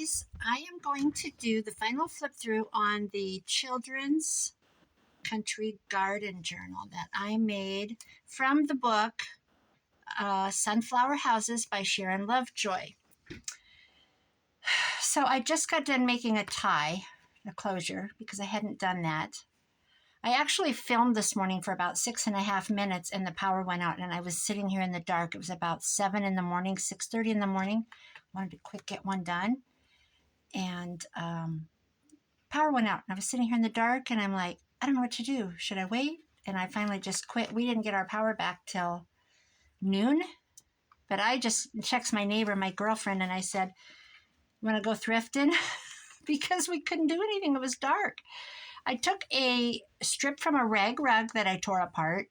guys, I am going to do the final flip through on the Children's Country Garden Journal that I made from the book Sunflower Houses by Sharon Lovejoy. So I just got done making a tie, a closure, because I hadn't done that. I actually filmed this morning for about 6.5 minutes and the power went out and I was sitting here in the dark. It was about 7 in the morning, 6:30 in the morning. Wanted to quick get one done. And power went out and I was sitting here in the dark and I'm like, I don't know what to do. Should I wait? And I finally just quit. We didn't get our power back till noon, but I just texted my neighbor, my girlfriend, and I said, you want to go thrifting? Because we couldn't do anything. It was dark. I took a strip from a rag rug that I tore apart,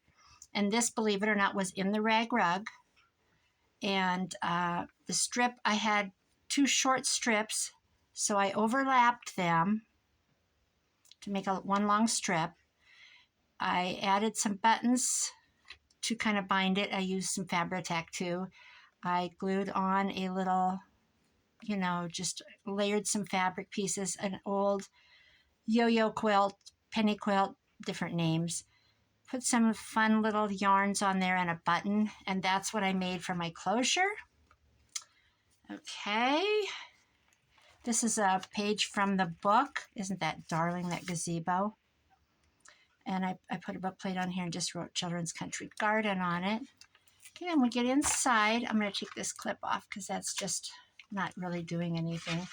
and this, believe it or not, was in the rag rug. And the strip, I had 2 short strips, so I overlapped them to make one long strip. I added some buttons to kind of bind it. I used some Fabri-Tac too. I glued on a little, just layered some fabric pieces, an old yo-yo quilt, penny quilt, different names. Put some fun little yarns on there and a button, and that's what I made for my closure. Okay. This is a page from the book. Isn't that darling, that gazebo? And I put a book plate on here and just wrote Children's Country Garden on it. Okay, and we get inside. I'm going to take this clip off because that's just not really doing anything.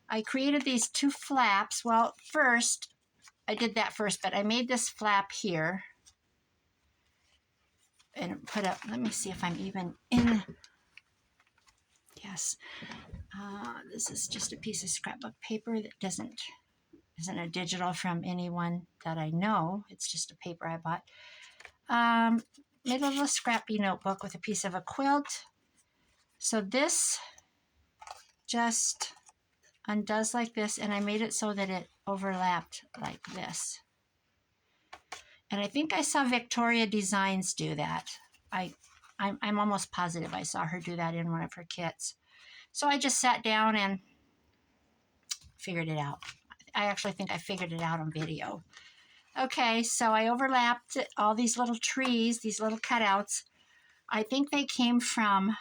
I created these 2 flaps. Well, first, I did that first, but I made this flap here. And put up, let me see if I'm even in. Yes. This is just a piece of scrapbook paper that isn't a digital from anyone that I know. It's just a paper I bought. Made a little scrappy notebook with a piece of a quilt. So this just undoes like this, and I made it so that it overlapped like this. And I think I saw Victoria Designs do that. I'm almost positive I saw her do that in one of her kits. So I just sat down and figured it out. I actually think I figured it out on video. Okay, so I overlapped all these little trees, these little cutouts. I think they came from,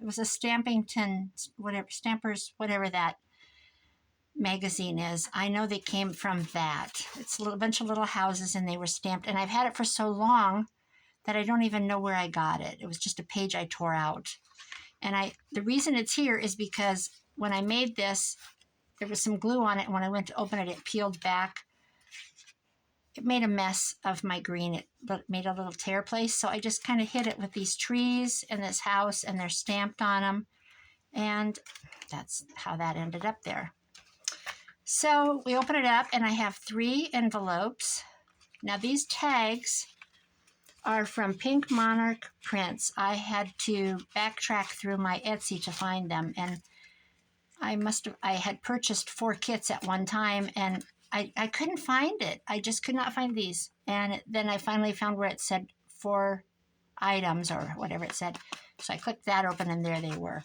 it was a Stampington, Stampers, whatever that magazine is. I know they came from that. It's a bunch of little houses and they were stamped. And I've had it for so long that I don't even know where I got it. It was just a page I tore out. And the reason it's here is because when I made this, there was some glue on it, and when I went to open it, it peeled back. It made a mess of my green. It made a little tear place, so I just kind of hid it with these trees and this house, and they're stamped on them, and that's how that ended up there. So we open it up, and I have 3 envelopes. Now these tags are from Pink Monarch Prints. I had to backtrack through my Etsy to find them, and I had purchased 4 kits at one time, and I couldn't find it. I just could not find these. And then I finally found where it said 4 items or whatever it said. So I clicked that open, and there they were.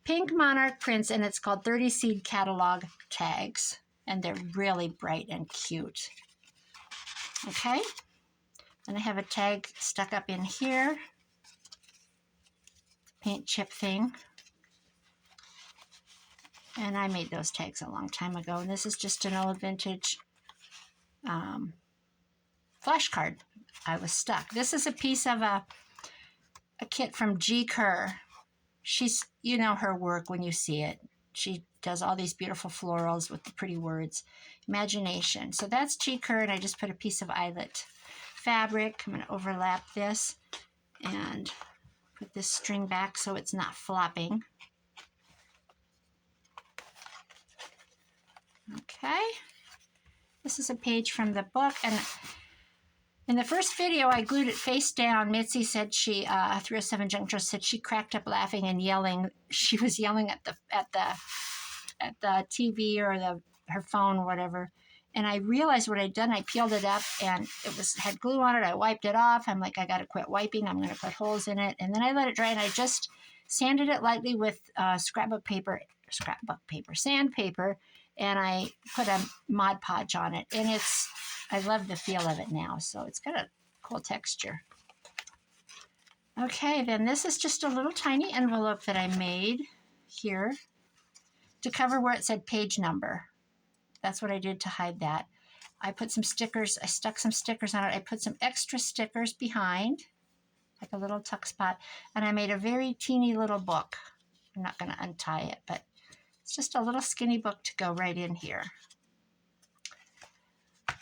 Pink Monarch Prints, and it's called 30 Seed Catalog Tags. And they're really bright and cute. Okay. And I have a tag stuck up in here. Paint chip thing. And I made those tags a long time ago. And this is just an old vintage flash card. I was stuck. This is a piece of a kit from G. Kerr. She's, her work when you see it. She does all these beautiful florals with the pretty words. Imagination. So that's G. Kerr, and I just put a piece of eyelet fabric. I'm going to overlap this and put this string back so it's not flopping. Okay, this is a page from the book, and in the first video I glued it face down. Mitzi said 307 Juncture said she cracked up laughing and yelling. She was yelling at the TV or her phone, whatever. And I realized what I'd done. I peeled it up, and it had glue on it. I wiped it off. I'm like, I got to quit wiping. I'm going to put holes in it, and then I let it dry, and I just sanded it lightly with scrapbook paper scrapbook paper, sandpaper, and I put a Mod Podge on it, and I love the feel of it now, so it's got a cool texture. Okay, then this is just a little tiny envelope that I made here to cover where it said page number. That's what I did to hide that. I put some stickers, I stuck some stickers on it. I put some extra stickers behind, like a little tuck spot, and I made a very teeny little book. I'm not going to untie it, but it's just a little skinny book to go right in here.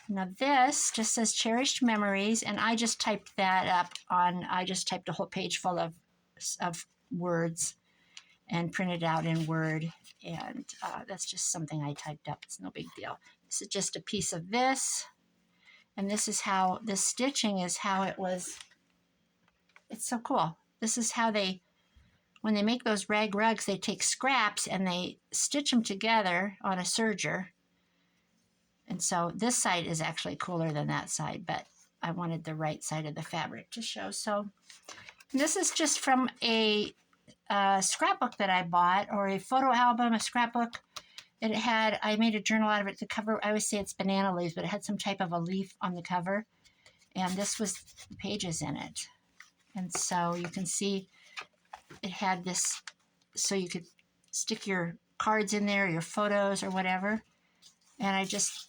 Now this just says cherished memories, and I just typed that up I just typed a whole page full of words and printed out in Word, and that's just something I typed up. It's no big deal. This is just a piece of this, and this is how, this stitching is how it was. It's so cool. This is how when they make those rag rugs, they take scraps and they stitch them together on a serger. And so this side is actually cooler than that side, but I wanted the right side of the fabric to show. So this is just from a scrapbook that I bought, or a photo album, a scrapbook. And it had, I made a journal out of it. The cover, I always say it's banana leaves, but it had some type of a leaf on the cover. And this was the pages in it. And so you can see it had this, so you could stick your cards in there, your photos or whatever. And I just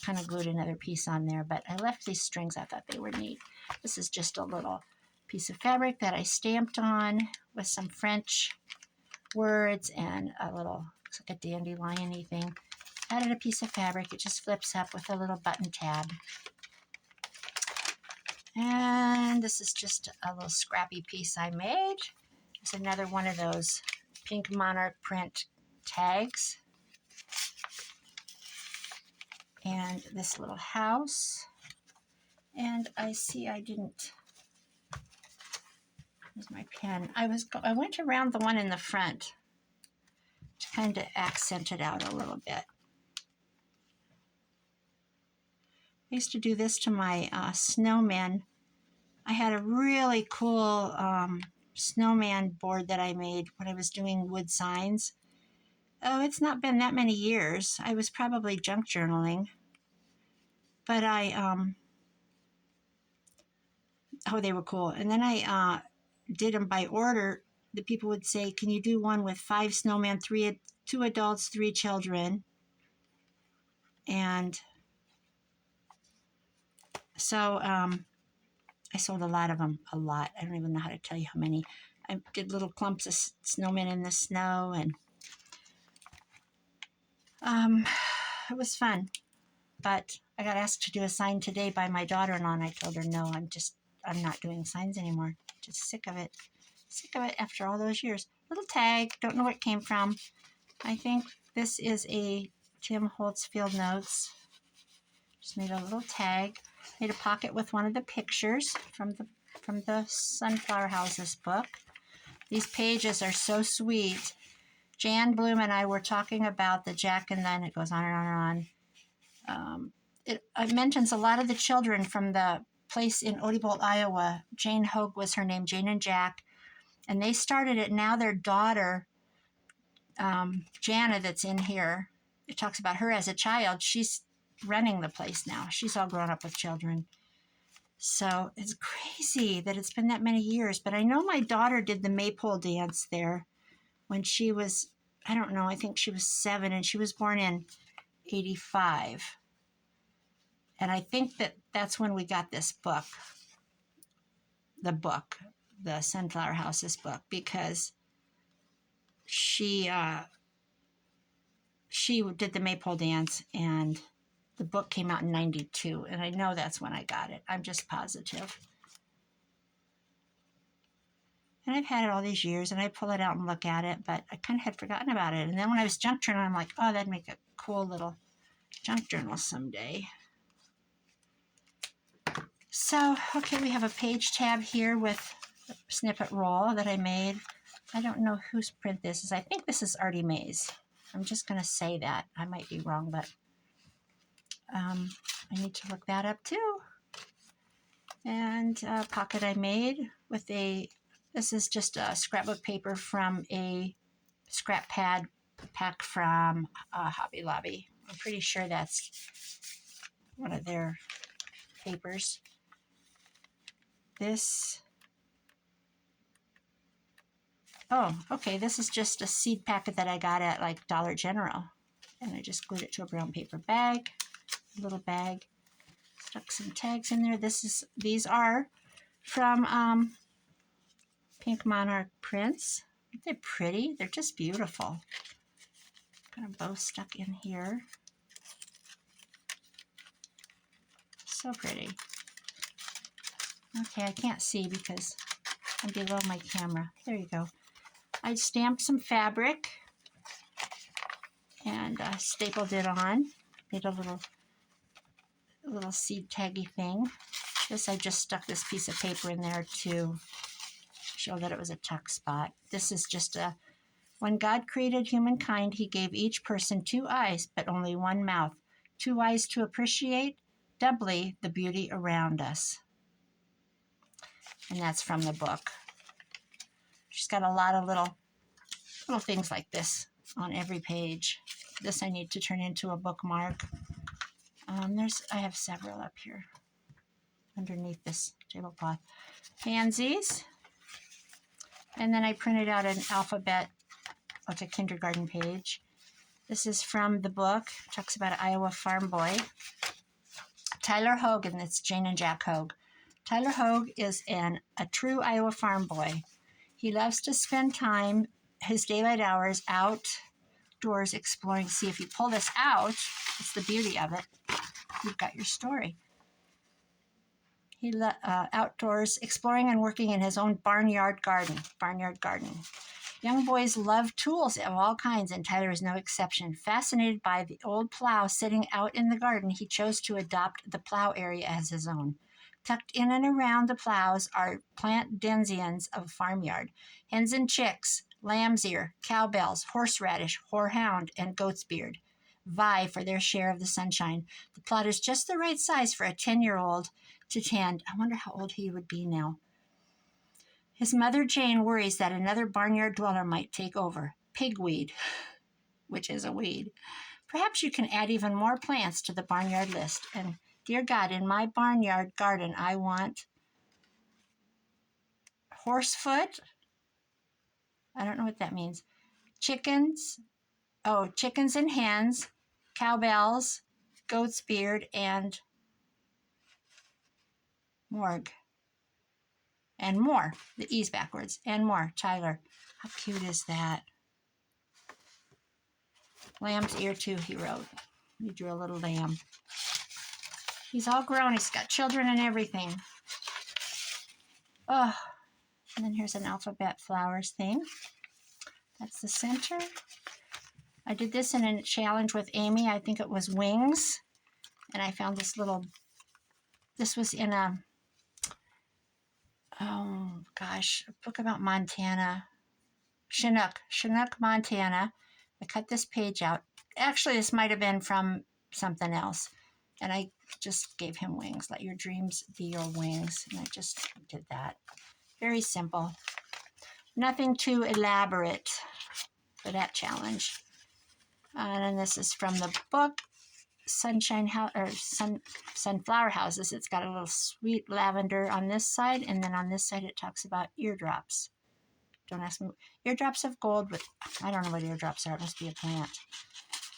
kind of glued another piece on there, but I left these strings. I thought they were neat. This is just a little piece of fabric that I stamped on with some French words and a little, looks like a dandelion-y thing. Added a piece of fabric. It just flips up with a little button tab. And this is just a little scrappy piece I made. It's another one of those pink monarch print tags. And this little house. And I see I didn't, here's my pen. I went around the one in the front to kind of accent it out a little bit. I used to do this to my snowmen. I had a really cool snowman board that I made when I was doing wood signs. Oh, it's not been that many years. I was probably junk journaling. But oh, they were cool. And then I did them by order. The people would say, can you do one with 5 snowmen, 2 adults, 3 children? And so I sold a lot of them, a lot. I don't even know how to tell you how many. I did little clumps of snowmen in the snow, and it was fun. But I got asked to do a sign today by my daughter-in-law, and I told her, no, I'm not doing signs anymore. Just sick of it. Sick of it after all those years. Little tag, don't know where it came from. I think this is a Tim Holtz Field Notes. Just made a little tag. Made a pocket with one of the pictures from the Sunflower Houses book. These pages are so sweet. Jan Bloom and I were talking about the Jack and then it goes on and on and on. It mentions a lot of the children from the place in Odebolt, Iowa. Jane Hogue was her name, Jane and Jack. And they started it. Now their daughter, Jana, that's in here, it talks about her as a child. She's running the place now. She's all grown up with children. So it's crazy that it's been that many years. But I know my daughter did the maypole dance there when she was, I don't know, I think she was 7, and she was born in 85. And I think that's when we got this book, the Sunflower Houses book, because she did the maypole dance, and the book came out in 92, and I know that's when I got it. I'm just positive. And I've had it all these years, and I pull it out and look at it, but I kind of had forgotten about it. And then when I was junk journaling, I'm like, oh, that'd make a cool little junk journal someday. So, okay, we have a page tab here with a snippet roll that I made. I don't know whose print this is. I think this is Artie Mae's. I'm just going to say that. I might be wrong, but I need to look that up too. And a pocket I made with this is just a scrapbook paper from a scrap pad pack from Hobby Lobby. I'm pretty sure that's one of their papers. This, oh, okay, this is just a seed packet that I got at like Dollar General. And I just glued it to a brown paper bag, a little bag. Stuck some tags in there. These are from Pink Monarch prints. Aren't they pretty? They're just beautiful. Got a bow stuck in here. So pretty. Okay, I can't see because I'm below my camera. There you go. I stamped some fabric and stapled it on. Made a little seed taggy thing. This, I just stuck this piece of paper in there to show that it was a tuck spot. This is just a, when God created humankind, he gave each person 2 eyes, but only 1 mouth. 2 eyes to appreciate doubly the beauty around us. And that's from the book. She's got a lot of little things like this on every page. This I need to turn into a bookmark. I have several up here underneath this tablecloth. Pansies. And then I printed out an alphabet, like a kindergarten page. This is from the book. It talks about an Iowa farm boy. Tyler Hogue, and it's Jane and Jack Hogue. Tyler Hogue is a true Iowa farm boy. He loves to spend time, his daylight hours, outdoors exploring. See, if you pull this out, it's the beauty of it. You've got your story. He outdoors exploring and working in his own barnyard garden. Young boys love tools of all kinds, and Tyler is no exception. Fascinated by the old plow sitting out in the garden, he chose to adopt the plow area as his own. Tucked in and around the plows are plant denizens of a farmyard. Hens and chicks, lamb's ear, cowbells, horseradish, horehound, and goat's beard vie for their share of the sunshine. The plot is just the right size for a 10-year-old to tend. I wonder how old he would be now. His mother, Jane, worries that another barnyard dweller might take over. Pigweed, which is a weed. Perhaps you can add even more plants to the barnyard list. And dear God, in my barnyard garden, I want horsefoot. I don't know what that means. Chickens and hens, cowbells, goat's beard, and morgue. And more. The E's backwards. And more. Tyler. How cute is that? Lamb's ear too, he wrote. He drew a little lamb. He's all grown. He's got children and everything. Oh, and then here's an alphabet flowers thing. That's the center. I did this in a challenge with Amy. I think it was wings. And I found this was in a book about Montana. Chinook, Montana. I cut this page out. Actually, this might have been from something else. And I just gave him wings. Let your dreams be your wings. And I just did that. Very simple. Nothing too elaborate for that challenge. And then this is from the book, Sunflower Houses. It's got a little sweet lavender on this side. And then on this side, it talks about eardrops. Don't ask me. Eardrops of gold with, I don't know what eardrops are. It must be a plant.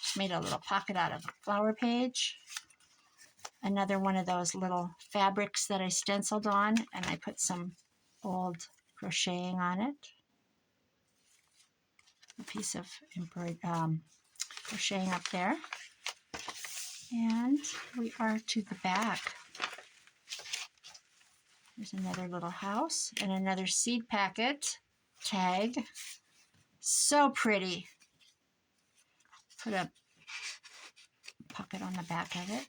Just made a little pocket out of a flower page. Another one of those little fabrics that I stenciled on, and I put some old crocheting on it. A piece of crocheting up there. And we are to the back. There's another little house and another seed packet tag. So pretty. Put a pocket on the back of it.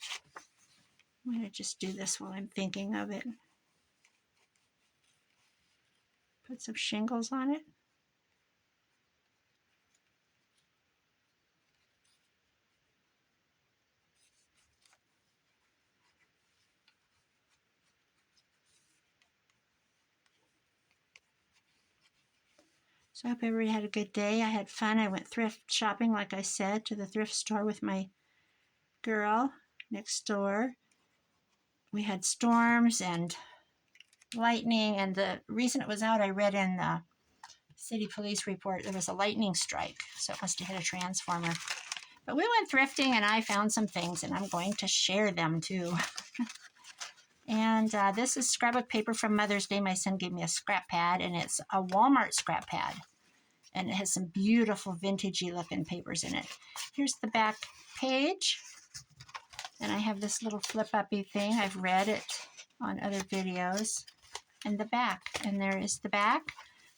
I'm going to just do this while I'm thinking of it. Put some shingles on it. So I hope everybody had a good day. I had fun. I went thrift shopping, like I said, to the thrift store with my girl next door. We had storms and lightning, and the reason it was out, I read in the city police report, there was a lightning strike, so it must have hit a transformer. But we went thrifting, and I found some things, and I'm going to share them too. And this is scrapbook paper from Mother's Day. My son gave me a scrap pad, and it's a Walmart scrap pad. And it has some beautiful vintagey looking papers in it. Here's the back page. And I have this little flip-uppy thing. I've read it on other videos. And the back. And there is the back.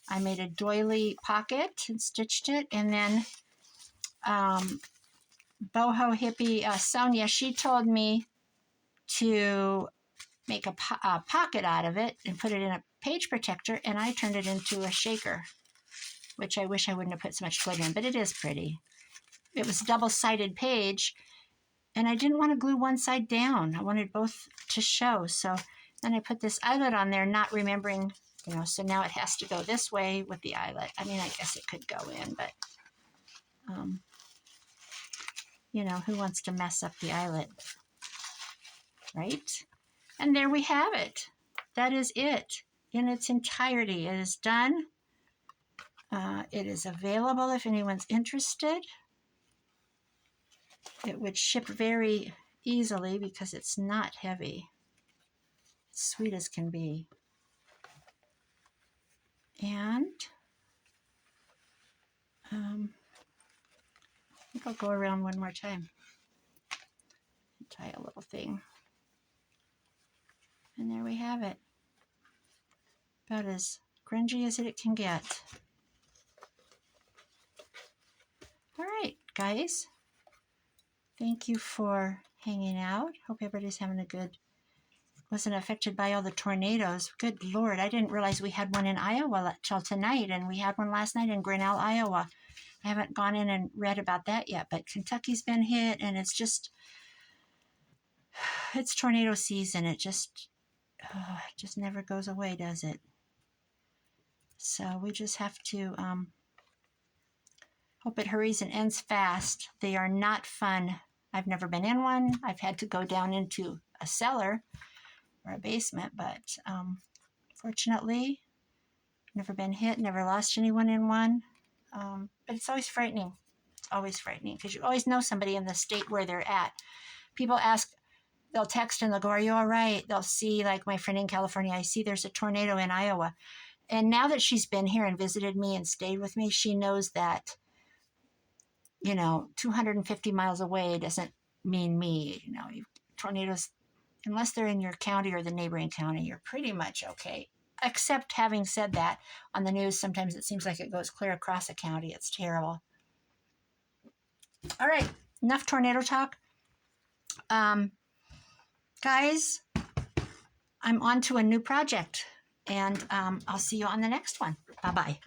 I made a doily pocket and stitched it. And then boho hippie Sonia, she told me to make a pocket out of it and put it in a page protector, and I turned it into a shaker, which I wish I wouldn't have put so much glitter in, but it is pretty. It was a double-sided page, and I didn't want to glue one side down. I wanted both to show, so then I put this eyelet on there, not remembering, so now it has to go this way with the eyelet. I mean, I guess it could go in, but, who wants to mess up the eyelet, right? And there we have it. That is it in its entirety. It is done. It is available if anyone's interested. It would ship very easily because it's not heavy. It's sweet as can be. And I think I'll go around one more time and tie a little thing. And there we have it. About as grungy as it can get. All right, guys. Thank you for hanging out. Hope everybody's having a good, wasn't affected by all the tornadoes. Good Lord, I didn't realize we had one in Iowa till tonight, and we had one last night in Grinnell, Iowa. I haven't gone in and read about that yet, but Kentucky's been hit, and it's tornado season. It just never goes away, does it? So we just have to hope it hurries and ends fast. They are not fun. I've never been in one. I've had to go down into a cellar or a basement, but fortunately, never been hit, never lost anyone in one. But it's always frightening. It's always frightening because you always know somebody in the state where they're at. People ask, they'll text and they'll go, "Are you all right?" They'll see, like my friend in California, I see there's a tornado in Iowa. And now that she's been here and visited me and stayed with me, she knows that 250 miles away doesn't mean me. Tornadoes, unless they're in your county or the neighboring county, you're pretty much okay. Except having said that, on the news, sometimes it seems like it goes clear across a county. It's terrible. All right, enough tornado talk. Guys, I'm on to a new project, and I'll see you on the next one. Bye-bye.